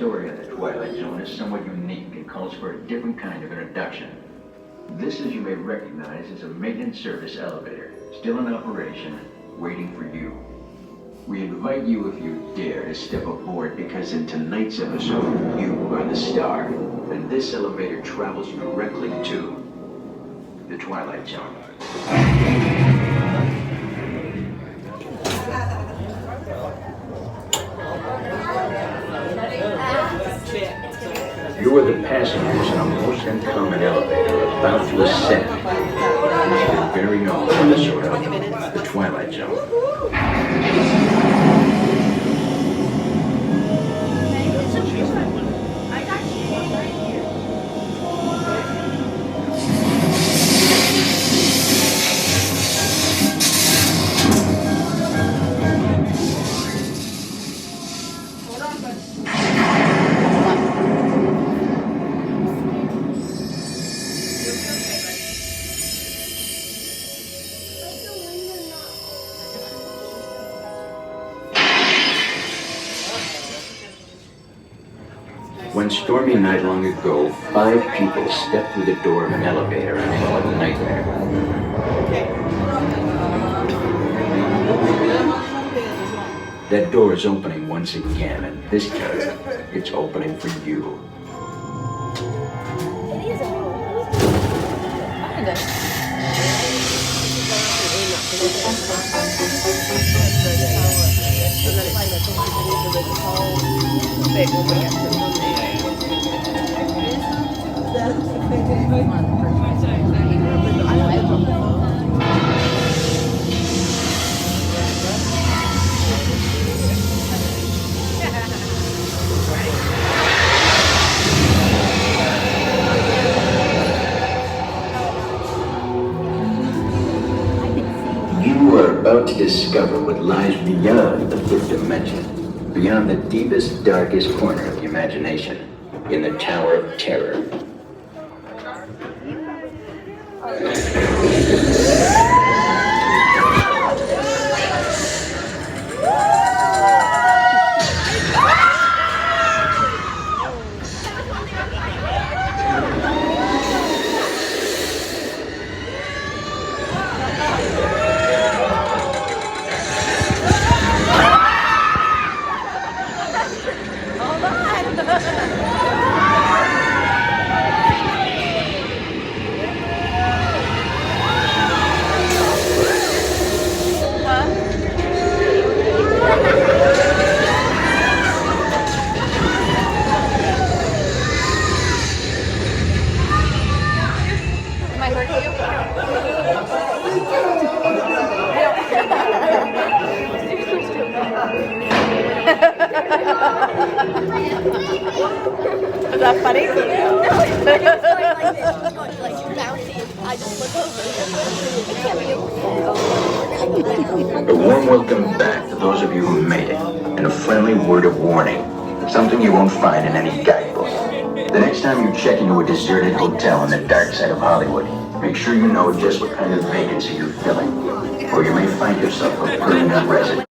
story of the Twilight Zone is somewhat unique and calls for a different kind of introduction. This, as you may recognize, is a maintenance service elevator, still in operation, waiting for you. We invite you, if you dare, to step aboard because in tonight's episode, you are the star. And this elevator travels directly to the Twilight Zone. You are the passengers in a most uncommon elevator about to ascend into your very own episode of the Twilight Zone. One stormy night long ago, 5 people stepped through the door of an elevator and fell a nightmare. That door is opening once again, and this time, it's opening for you. You are about to discover what lies beyond the 5th dimension, beyond the deepest, darkest corner of the imagination, in the Tower of Terror. Was that funny? No, it's going like bouncy. I just look over. A warm welcome back to those of you who made it, and a friendly word of warning. Something you won't find in any guidebook. The next time you check into a deserted hotel on the dark side of Hollywood, make sure you know just what kind of vacancy you're filling, or you may find yourself a permanent resident.